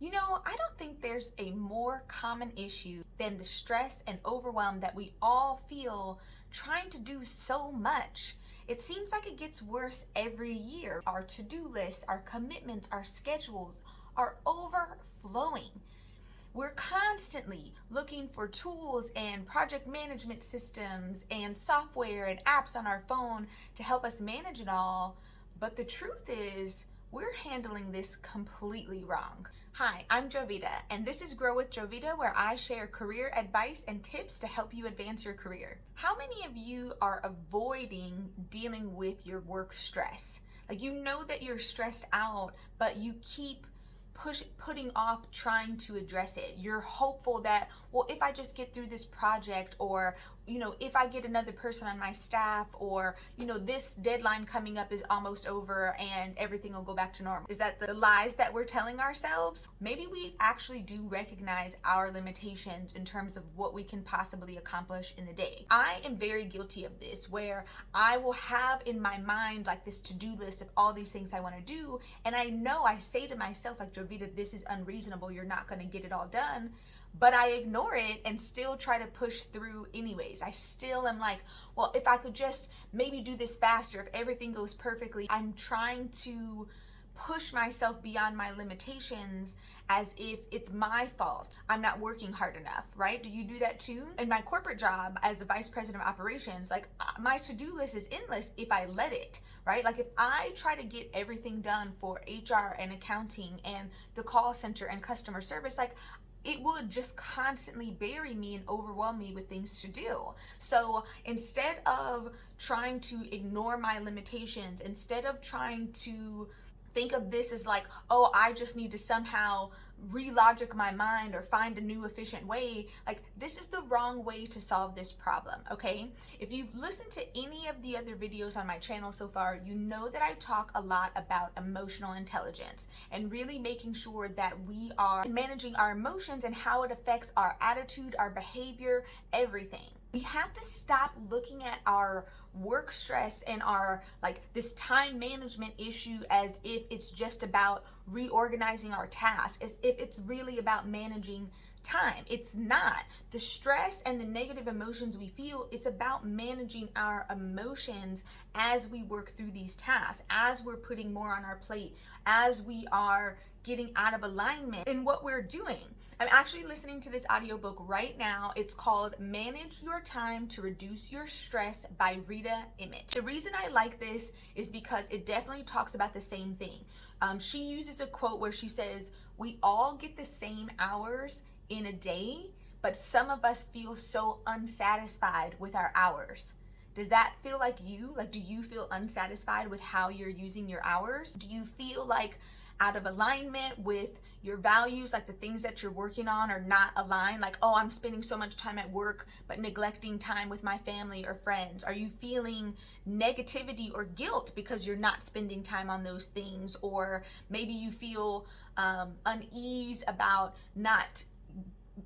I don't think there's a more common issue than the stress and overwhelm that we all feel trying to do so much. It seems like it gets worse every year. Our to-do lists, our commitments, our schedules are overflowing. We're constantly looking for tools and project management systems and software and apps on our phone to help us manage it all. But the truth is, we're handling this completely wrong. Hi, I'm Jovita, and this is Grow with Jovita, where I share career advice and tips to help you advance your career. How many of you are avoiding dealing with your work stress? Like, you know that you're stressed out, but you keep putting off trying to address it. You're hopeful that, well, if I just get through this project, or if I get another person on my staff, or this deadline coming up is almost over and everything will go back to normal. Is that the lies that we're telling ourselves? Maybe we actually do recognize our limitations in terms of what we can possibly accomplish in the day. I am very guilty of this, where I will have in my mind like this to-do list of all these things I want to do, and I say to myself, like, Jovita, this is unreasonable, you're not going to get it all done. But I ignore it and still try to push through anyways. I still am like, well, if I could just maybe do this faster, if everything goes perfectly. I'm trying to push myself beyond my limitations as if it's my fault. I'm not working hard enough, right? Do you do that too? In my corporate job as the vice president of operations, like, my to-do list is endless if I let it, right? Like, if I try to get everything done for HR and accounting and the call center and customer service, like, it would just constantly bury me and overwhelm me with things to do. So instead of trying to ignore my limitations, instead of trying to think of this as like, oh, I just need to somehow relogic my mind or find a new efficient way, like, this is the wrong way to solve this problem, okay? If you've listened to any of the other videos on my channel so far, you know that I talk a lot about emotional intelligence and really making sure that we are managing our emotions and how it affects our attitude, our behavior, everything. We have to stop looking at our work stress and our this time management issue as if it's just about reorganizing our tasks, as if it's really about managing time. It's not. The stress and the negative emotions we feel, it's about managing our emotions as we work through these tasks, as we're putting more on our plate, as we are getting out of alignment in what we're doing. I'm actually listening to this audiobook right now. It's called Manage Your Time to Reduce Your Stress by Rita Emmett. The reason I like this is because it definitely talks about the same thing. She uses a quote where she says, we all get the same hours in a day, but some of us feel so unsatisfied with our hours. Does that feel like you? Like, do you feel unsatisfied with how you're using your hours? Do you feel like out of alignment with your values, like the things that you're working on are not aligned? Like, oh, I'm spending so much time at work but neglecting time with my family or friends. Are you feeling negativity or guilt because you're not spending time on those things? Or maybe you feel unease about not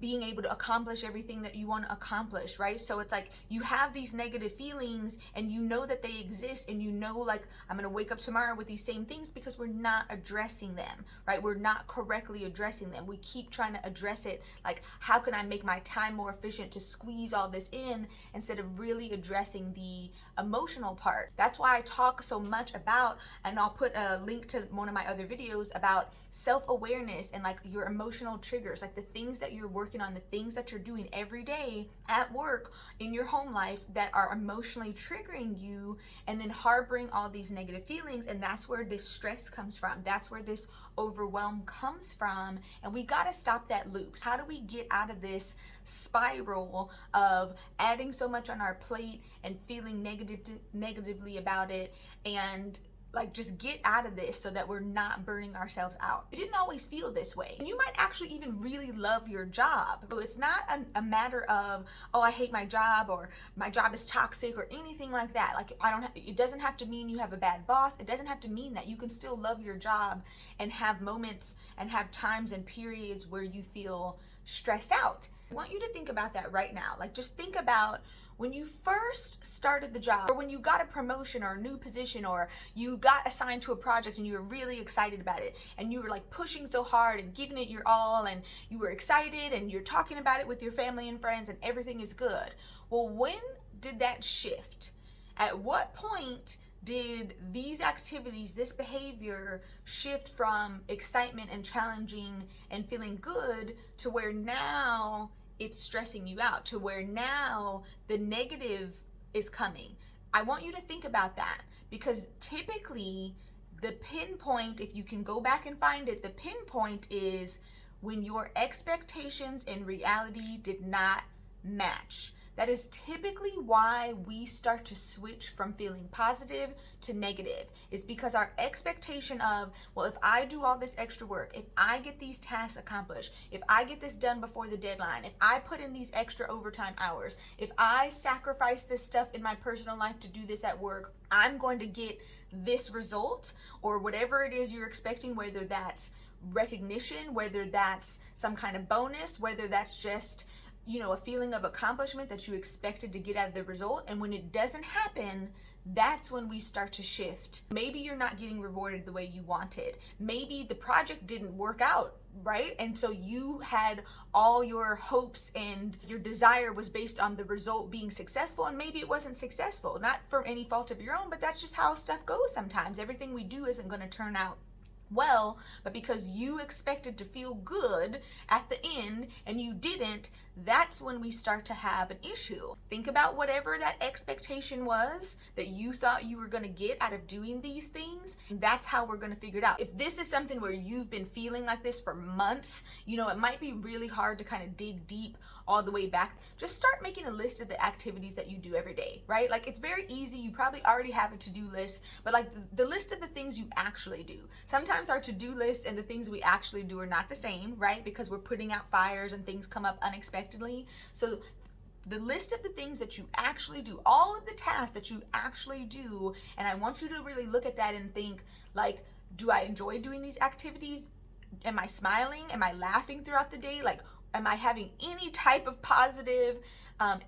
being able to accomplish everything that you want to accomplish, right? So it's like you have these negative feelings and you know that they exist, and like, I'm going to wake up tomorrow with these same things because we're not addressing them, right? We're not correctly addressing them. We keep trying to address it like, how can I make my time more efficient to squeeze all this in, instead of really addressing the emotional part. That's why I talk so much about, and I'll put a link to one of my other videos about self-awareness and like your emotional triggers, like the things that you're working on, the things that you're doing every day at work, in your home life, that are emotionally triggering you and then harboring all these negative feelings. And that's where this stress comes from. That's where this overwhelm comes from. And we got to stop that loop. How do we get out of this spiral of adding so much on our plate and feeling negatively about it, and like, just get out of this so that we're not burning ourselves out? It didn't always feel this way. You might actually even really love your job. So it's not a matter of, oh, I hate my job, or my job is toxic, or anything like that. Like, it doesn't have to mean you have a bad boss. It doesn't have to mean that. You can still love your job and have moments and have times and periods where you feel stressed out. I want you to think about that right now. Like, just think about When you first started the job, or when you got a promotion or a new position, or you got assigned to a project and you were really excited about it, and you were like pushing so hard and giving it your all, and you were excited and you're talking about it with your family and friends and everything is good. Well, when did that shift? At what point did these activities, this behavior shift from excitement and challenging and feeling good to where now it's stressing you out, to where now the negative is coming? I want you to think about that, because typically the pinpoint, if you can go back and find it, the pinpoint is when your expectations and reality did not match. That is typically why we start to switch from feeling positive to negative. It's because our expectation of, well, if I do all this extra work, if I get these tasks accomplished, if I get this done before the deadline, if I put in these extra overtime hours, if I sacrifice this stuff in my personal life to do this at work, I'm going to get this result, or whatever it is you're expecting, whether that's recognition, whether that's some kind of bonus, whether that's just a feeling of accomplishment that you expected to get out of the result. And when it doesn't happen, that's when we start to shift. Maybe you're not getting rewarded the way you wanted. Maybe the project didn't work out, right? And so you had all your hopes and your desire was based on the result being successful, and maybe it wasn't successful. Not for any fault of your own, but that's just how stuff goes sometimes. Everything we do isn't going to turn out well, but because you expected to feel good at the end and you didn't, that's when we start to have an issue. Think about whatever that expectation was that you thought you were going to get out of doing these things. That's how we're going to figure it out. If this is something where you've been feeling like this for months, it might be really hard to kind of dig deep all the way back. Just start making a list of the activities that you do every day, right? Like, it's very easy. You probably already have a to-do list, but like the list of the things you actually do. Sometimes our to-do list and the things we actually do are not the same, right? Because we're putting out fires and things come up unexpectedly. So the list of the things that you actually do, all of the tasks that you actually do, and I want you to really look at that and think, like, do I enjoy doing these activities? Am I smiling? Am I laughing throughout the day? Like, am I having any type of positive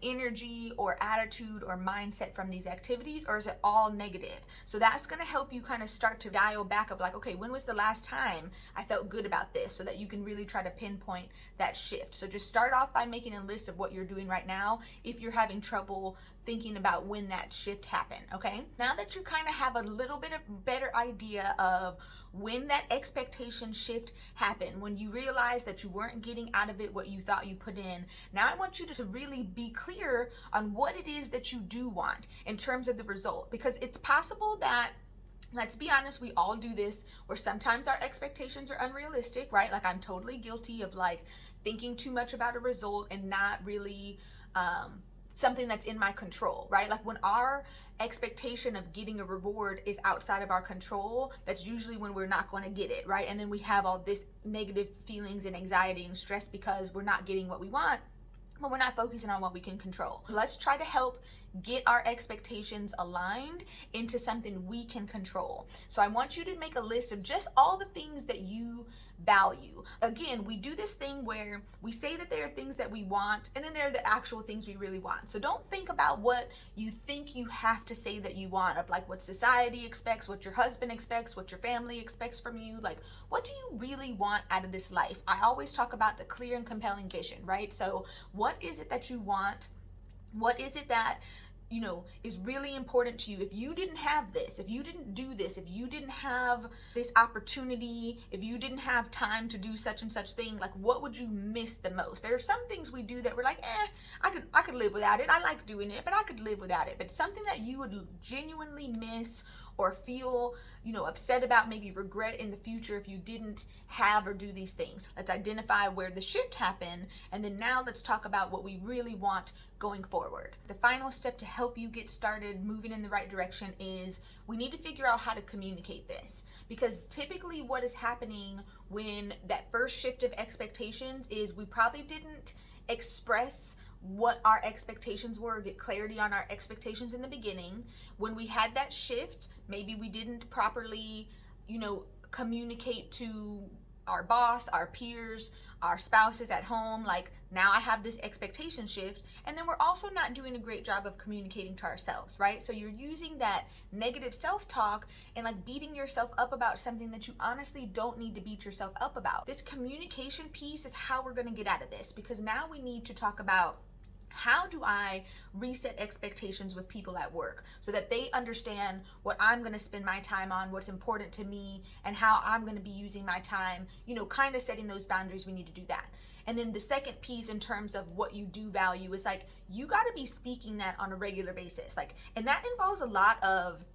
energy or attitude or mindset from these activities, or is it all negative? So that's going to help you kind of start to dial back of like, okay, when was the last time I felt good about this, so that you can really try to pinpoint that shift. So just start off by making a list of what you're doing right now if you're having trouble thinking about when that shift happened, okay? Now that you kind of have a little bit of better idea of when that expectation shift happened, when you realize that you weren't getting out of it what you thought you put in, now I want you to really be clear on what it is that you do want in terms of the result. Because it's possible that, let's be honest, we all do this, where sometimes our expectations are unrealistic, right? Like, I'm totally guilty of like thinking too much about a result and not really something that's in my control, right? Like, when our expectation of getting a reward is outside of our control, that's usually when we're not going to get it, right? And then we have all this negative feelings and anxiety and stress because we're not getting what we want, but we're not focusing on what we can control. Let's try to help get our expectations aligned into something we can control. So I want you to make a list of just all the things that you value. Again, we do this thing where we say that there are things that we want, and then there are the actual things we really want. So don't think about what you think you have to say that you want, of like what society expects, what your husband expects, what your family expects from you. Like, what do you really want out of this life? I always talk about the clear and compelling vision, right? So what is it that you want? What is it that is really important to you? If you didn't have this, if you didn't do this, if you didn't have this opportunity, if you didn't have time to do such and such thing, like, what would you miss the most? There are some things we do that we're like, I could live without it. I like doing it, but I could live without it. But something that you would genuinely miss or feel, upset about, maybe regret in the future if you didn't have or do these things. Let's identify where the shift happened, and then now let's talk about what we really want going forward. The final step to help you get started moving in the right direction is we need to figure out how to communicate this, because typically what is happening when that first shift of expectations is we probably didn't express what our expectations were, get clarity on our expectations in the beginning. When we had that shift, maybe we didn't properly, communicate to our boss, our peers, our spouses at home, like now I have this expectation shift. And then we're also not doing a great job of communicating to ourselves, right? So you're using that negative self-talk and like beating yourself up about something that you honestly don't need to beat yourself up about. This communication piece is how we're going to get out of this, because now we need to talk about, how do I reset expectations with people at work so that they understand what I'm going to spend my time on, what's important to me, and how I'm going to be using my time, kind of setting those boundaries. We need to do that. And then the second piece in terms of what you do value is like, you got to be speaking that on a regular basis. Like, and that involves a lot of,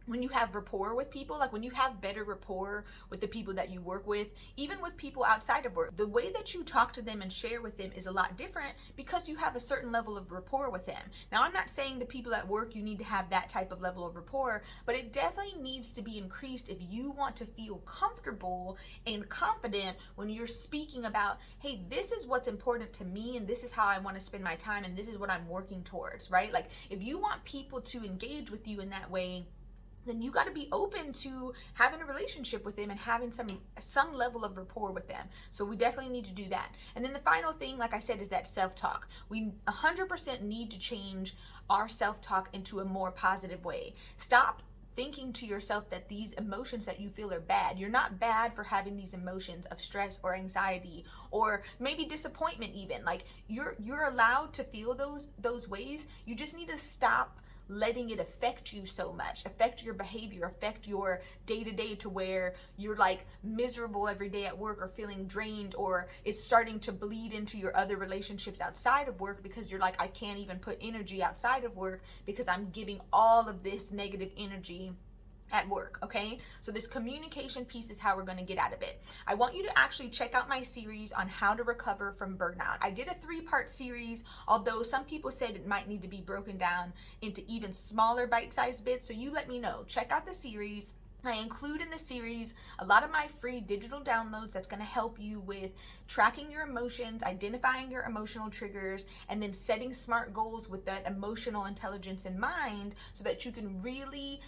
when you have rapport with people, like when you have better rapport with the people that you work with, even with people outside of work, the way that you talk to them and share with them is a lot different because you have a certain level of rapport with them. Now, I'm not saying the people at work, you need to have that type of level of rapport, but it definitely needs to be increased if you want to feel comfortable and confident when you're speaking about, hey, this is what's important to me and this is how I want to spend my time and this is what I'm working towards, right? Like if you want people to engage with you in that way, then you got to be open to having a relationship with them and having some level of rapport with them. So we definitely need to do that. And then the final thing, like I said, is that self-talk. We 100% need to change our self-talk into a more positive way. Stop thinking to yourself that these emotions that you feel are bad. You're not bad for having these emotions of stress or anxiety or maybe disappointment even. Like you're allowed to feel those ways. You just need to stop letting it affect you so much, affect your behavior, affect your day-to-day to where you're like miserable every day at work or feeling drained, or it's starting to bleed into your other relationships outside of work because you're like, I can't even put energy outside of work because I'm giving all of this negative energy at work, okay? So this communication piece is how we're gonna get out of it. I want you to actually check out my series on how to recover from burnout. I did a 3-part series, although some people said it might need to be broken down into even smaller bite-sized bits, so you let me know. Check out the series. I include in the series a lot of my free digital downloads that's going to help you with tracking your emotions, identifying your emotional triggers, and then setting smart goals with that emotional intelligence in mind so that you can really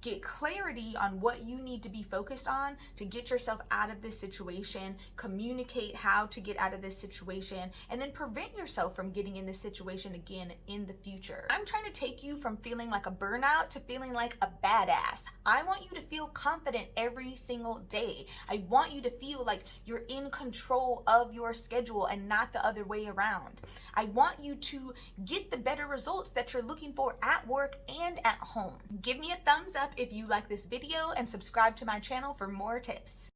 get clarity on what you need to be focused on to get yourself out of this situation, communicate how to get out of this situation, and then prevent yourself from getting in this situation again in the future. I'm trying to take you from feeling like a burnout to feeling like a badass. I want you to feel confident every single day. I want you to feel like you're in control of your schedule and not the other way around. I want you to get the better results that you're looking for at work and at home. Give me a thumbs up if you like this video and subscribe to my channel for more tips.